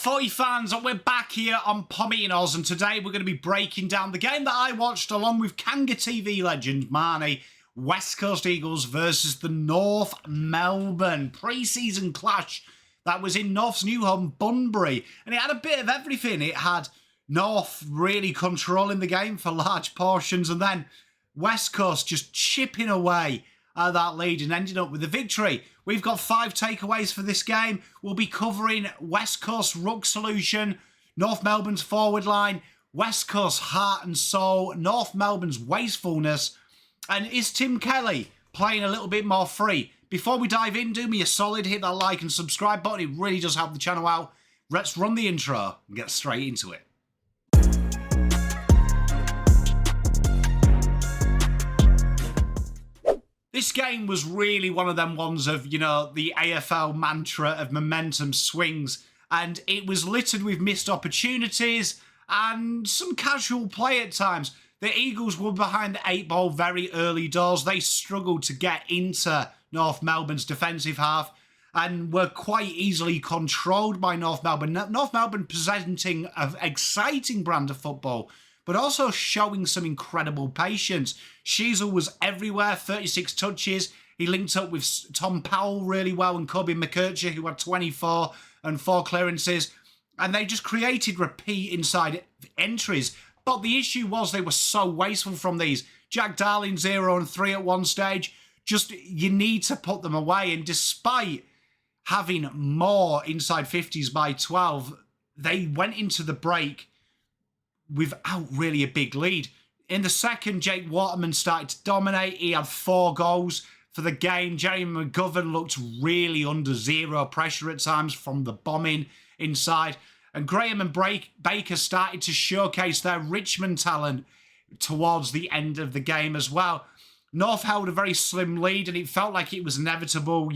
Footy fans, and we're back here on PommyInOz, and today we're going to be breaking down the game that I watched along with Kanga TV legend Marnie, West Coast Eagles versus the North Melbourne pre-season clash that was in North's new home, Bunbury, and it had a bit of everything. It had North really controlling the game for large portions, and then West Coast just chipping away at that lead and ending up with a victory. We've got 5 takeaways for this game. We'll be covering West Coast ruck solution, North Melbourne's forward line, West Coast heart and soul, North Melbourne's wastefulness, and is Tim Kelly playing a little bit more free? Before we dive in, do me a solid, hit that like and subscribe button. It really does help the channel out. Let's run the intro and get straight into it. This game was really one of them ones of, you know, the AFL mantra of momentum swings, and it was littered with missed opportunities and some casual play at times. The Eagles were behind the 8 ball very early doors. They struggled to get into North Melbourne's defensive half and were quite easily controlled by North Melbourne. North Melbourne presenting an exciting brand of football, but also showing some incredible patience. Sheasel was everywhere, 36 touches. He linked up with Tom Powell really well and Kobe McKercher, who had 24 and 4 clearances. And they just created repeat inside entries. But the issue was they were so wasteful from these. Jack Darling 0 and 3 at one stage. Just, you need to put them away. And despite having more inside 50s by 12, they went into the break without really a big lead. In the second, Jake Waterman started to dominate. He had 4 goals for the game. Jeremy McGovern looked really under zero pressure at times from the bombing inside. And Graham and Baker started to showcase their Richmond talent towards the end of the game as well. North held a very slim lead and it felt like it was inevitable.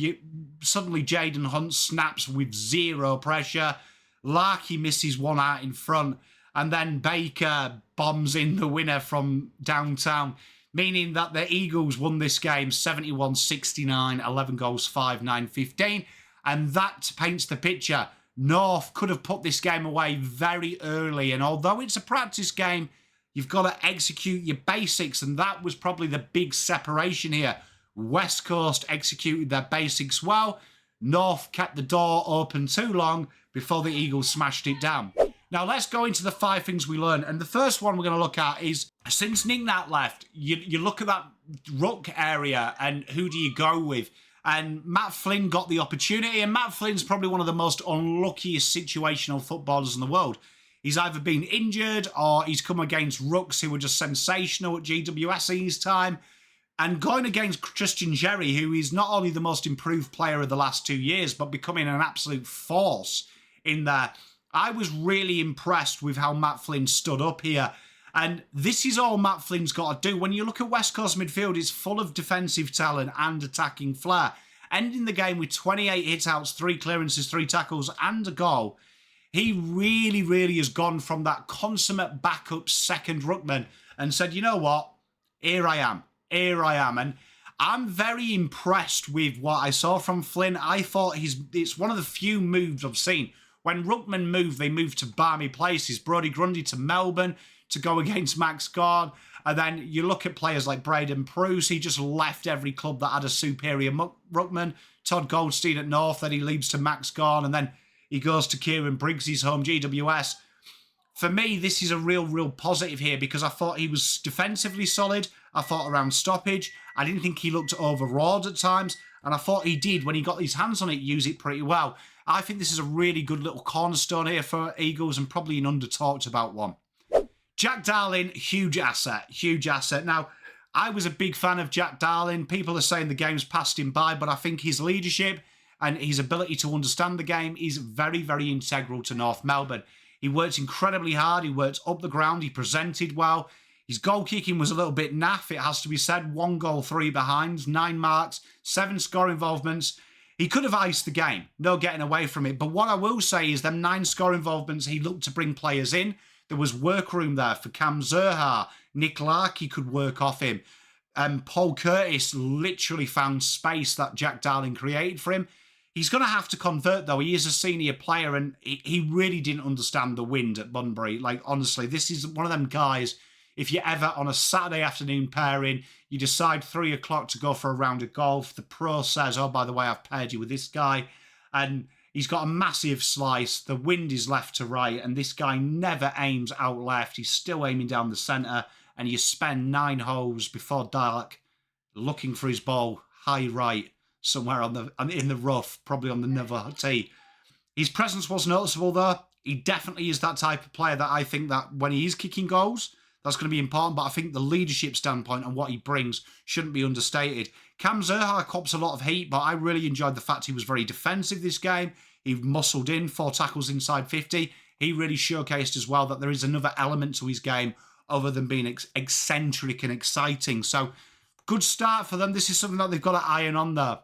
Suddenly Jaden Hunt snaps with zero pressure. Larkey misses one out in front. And then Baker bombs in the winner from downtown, meaning that the Eagles won this game 71-69, 11 goals, 5-9-15. And that paints the picture. North could have put this game away very early. And although it's a practice game, you've got to execute your basics. And that was probably the big separation here. West Coast executed their basics well. North kept the door open too long before the Eagles smashed it down. Now, let's go into the 5 things we learned. And the first one we're going to look at is, since Nick Nat left, you look at that ruck area and who do you go with? And Matt Flynn got the opportunity. And Matt Flynn's probably one of the most unluckiest situational footballers in the world. He's either been injured or he's come against rucks who were just sensational at GWS's time. And going against Christian Jerry, who is not only the most improved player of the last 2 years, but becoming an absolute force in there. I was really impressed with how Matt Flynn stood up here. And this is all Matt Flynn's got to do. When you look at West Coast midfield, it's full of defensive talent and attacking flair. Ending the game with 28 hit-outs, 3 clearances, 3 tackles and a goal. He really, really has gone from that consummate backup second ruckman and said, you know what? Here I am. Here I am. And I'm very impressed with what I saw from Flynn. I thought it's one of the few moves I've seen. When ruckmen move, they move to balmy places. Brodie Grundy to Melbourne to go against Max Gawn. And then you look at players like Braden Bruce. He just left every club that had a superior ruckman. Todd Goldstein at North, then he leaves to Max Gawn. And then he goes to Kieran Briggs' home, GWS. For me, this is a real positive here because I thought he was defensively solid. I thought around stoppage. I didn't think he looked overawed at times. And I thought he did, when he got his hands on it, use it pretty well. I think this is a really good little cornerstone here for Eagles and probably an under-talked about one. Jack Darling, huge asset, huge asset. Now, I was a big fan of Jack Darling. People are saying the game's passed him by, but I think his leadership and his ability to understand the game is very integral to North Melbourne. He worked incredibly hard. He worked up the ground. He presented well. His goal kicking was a little bit naff, it has to be said. 1 goal, 3 behinds, 9 marks, 7 score involvements. He could have iced the game, no getting away from it. But what I will say is them 9 score involvements, he looked to bring players in. There was work room there for Cam Zurhaar. Nick Larkey could work off him. Paul Curtis literally found space that Jack Darling created for him. He's going to have to convert, though. He is a senior player, and he really didn't understand the wind at Bunbury. Like, honestly, this is one of them guys, if you're ever on a Saturday afternoon pairing, you decide 3 o'clock to go for a round of golf, the pro says, oh, by the way, I've paired you with this guy, and he's got a massive slice, the wind is left to right, and this guy never aims out left. He's still aiming down the centre, and you spend 9 holes before dark looking for his ball high right, somewhere in the rough, probably on the never tee. His presence was noticeable, though. He definitely is that type of player that I think that when he is kicking goals, that's going to be important. But I think the leadership standpoint and what he brings shouldn't be understated. Cam Zerha cops a lot of heat, but I really enjoyed the fact he was very defensive this game. He muscled in, 4 tackles inside 50. He really showcased as well that there is another element to his game other than being eccentric and exciting. So, good start for them. This is something that they've got to iron on there.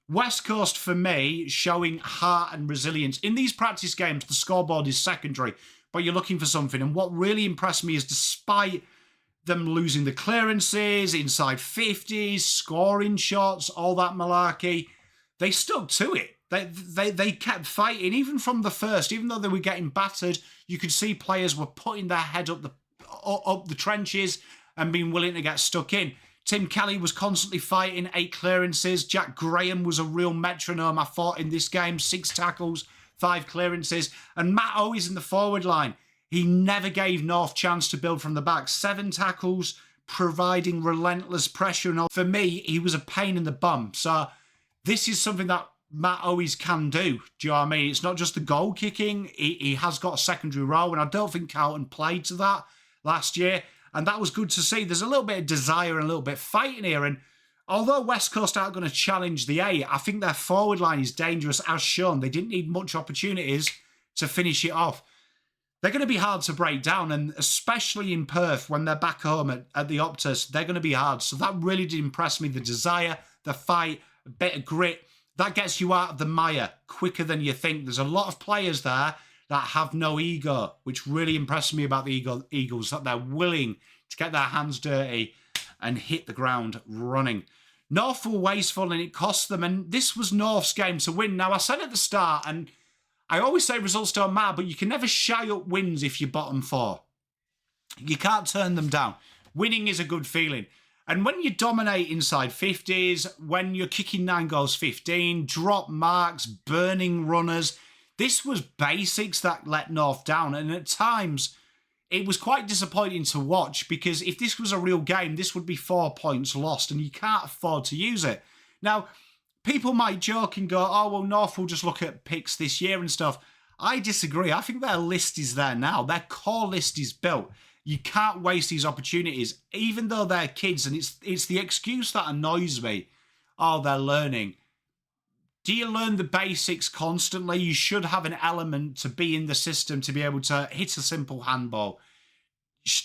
West Coast, for me, showing heart and resilience. In these practice games, the scoreboard is secondary, but you're looking for something. And what really impressed me is despite them losing the clearances, inside 50s, scoring shots, all that malarkey, they stuck to it. They kept fighting, even from the first. Even though they were getting battered, you could see players were putting their head up the trenches and being willing to get stuck in. Tim Kelly was constantly fighting, 8 clearances. Jack Graham was a real metronome, I thought, in this game. 6 tackles, 5 clearances. And Matt Owies in the forward line. He never gave North chance to build from the back. 7 tackles, providing relentless pressure. And for me, he was a pain in the bum. So this is something that Matt Owies can do. Do you know what I mean? It's not just the goal kicking. He has got a secondary role, and I don't think Carlton played to that last year. And that was good to see. There's a little bit of desire and a little bit of fighting here. And although West Coast aren't going to challenge the 8, I think their forward line is dangerous, as shown. They didn't need much opportunities to finish it off. They're going to be hard to break down, and especially in Perth when they're back home at the Optus, they're going to be hard. So that really did impress me. The desire, the fight, a bit of grit. That gets you out of the mire quicker than you think. There's a lot of players there that have no ego, which really impressed me about the Eagles, that they're willing to get their hands dirty and hit the ground running. North were wasteful, and it cost them, and this was North's game to win. Now, I said at the start, and I always say results don't matter, but you can never shy up wins if you're bottom 4. You can't turn them down. Winning is a good feeling. And when you dominate inside 50s, when you're kicking 9 goals 15, drop marks, burning runners, this was basics that let North down. And at times, it was quite disappointing to watch, because if this was a real game, this would be 4 points lost, and you can't afford to use it. Now, people might joke and go, oh, well, North will just look at picks this year and stuff. I disagree. I think their list is there now. Their core list is built. You can't waste these opportunities, even though they're kids, and it's the excuse that annoys me. Oh, they're learning. Do you learn the basics constantly? You should have an element to be in the system to be able to hit a simple handball,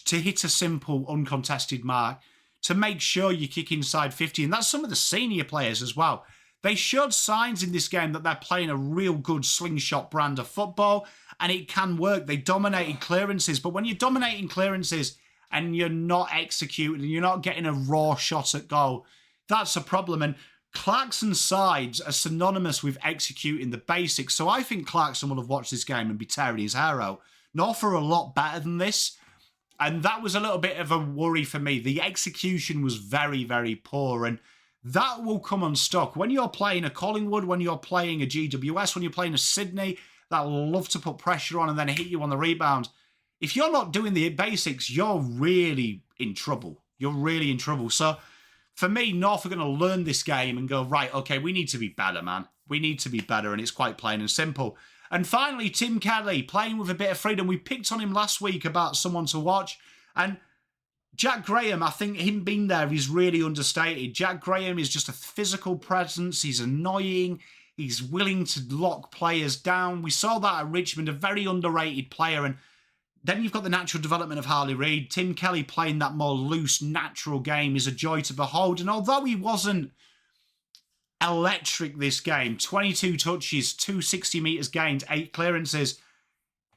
to hit a simple uncontested mark, to make sure you kick inside 50. And that's some of the senior players as well. They showed signs in this game that they're playing a real good slingshot brand of football, and it can work. They dominated clearances, but when you're dominating clearances and you're not executing, and you're not getting a raw shot at goal, that's a problem. And Clarkson's sides are synonymous with executing the basics. So I think Clarkson will have watched this game and be tearing his hair out. North are a lot better than this. And that was a little bit of a worry for me. The execution was very, very poor. And that will come unstuck. When you're playing a Collingwood, when you're playing a GWS, when you're playing a Sydney, that love to put pressure on and then hit you on the rebound. If you're not doing the basics, you're really in trouble. You're really in trouble. So for me, North are going to learn this game and go, right, okay, we need to be better, man. We need to be better, and it's quite plain and simple. And finally, Tim Kelly, playing with a bit of freedom. We picked on him last week about someone to watch. And Jack Graham, I think him being there is really understated. Jack Graham is just a physical presence. He's annoying. He's willing to lock players down. We saw that at Richmond, a very underrated player. And then you've got the natural development of Harley Reid. Tim Kelly playing that more loose, natural game is a joy to behold. And although he wasn't electric this game, 22 touches, 260 metres gained, 8 clearances,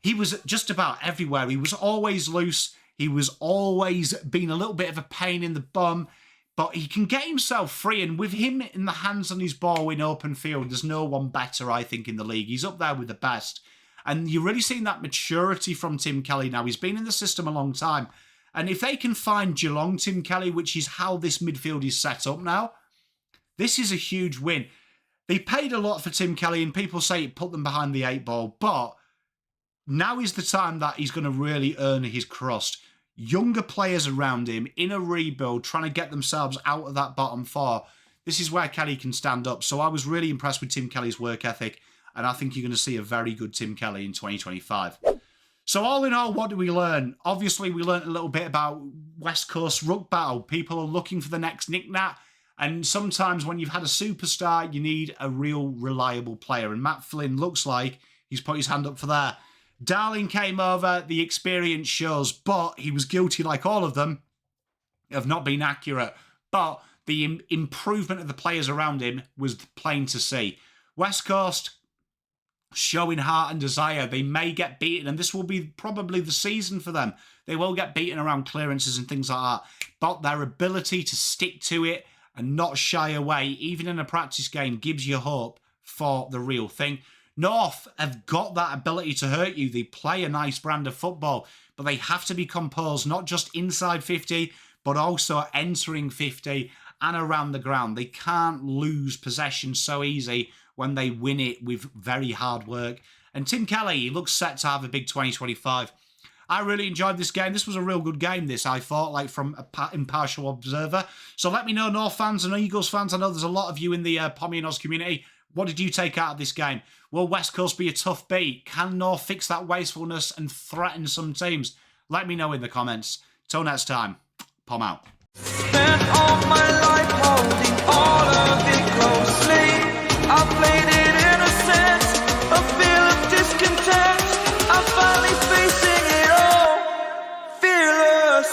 he was just about everywhere. He was always loose. He was always being a little bit of a pain in the bum. but he can get himself free, and with him in the hands on his ball in open field, there's no one better, I think, in the league. He's up there with the best. And you're really seeing that maturity from Tim Kelly now. He's been in the system a long time. And if they can find Geelong Tim Kelly, which is how this midfield is set up now, this is a huge win. They paid a lot for Tim Kelly, and people say it put them behind the 8 ball, but now is the time that he's going to really earn his crust. Younger players around him in a rebuild, trying to get themselves out of that bottom 4. This is where Kelly can stand up. So I was really impressed with Tim Kelly's work ethic, and I think you're going to see a very good Tim Kelly in 2025. So all in all, what do we learn? Obviously, we learned a little bit about West Coast ruck battle. People are looking for the next Nick Nat, and sometimes when you've had a superstar, you need a real reliable player. And Matt Flynn looks like he's put his hand up for that. Darling came over, the experience shows, but he was guilty, like all of them, of not being accurate. But the improvement of the players around him was plain to see. West Coast showing heart and desire. They may get beaten, and this will be probably the season for them. They will get beaten around clearances and things like that. But their ability to stick to it and not shy away, even in a practice game, gives you hope for the real thing. North have got that ability to hurt you. They play a nice brand of football, but they have to be composed, not just inside 50, but also entering 50 and around the ground. They can't lose possession so easy when they win it with very hard work. And Tim Kelly, he looks set to have a big 2025. I really enjoyed this game. This was a real good game, this, I thought, like from an impartial observer. So let me know, North fans and Eagles fans. I know there's a lot of you in the PommyInOz community. What did you take out of this game? Will West Coast be a tough beat? Can North fix that wastefulness and threaten some teams? Let me know in the comments. Till next time, Pom out. Spent all my life holding all of it closely. I played it innocent, a feel of discontent. I'm finally facing it all, fearless.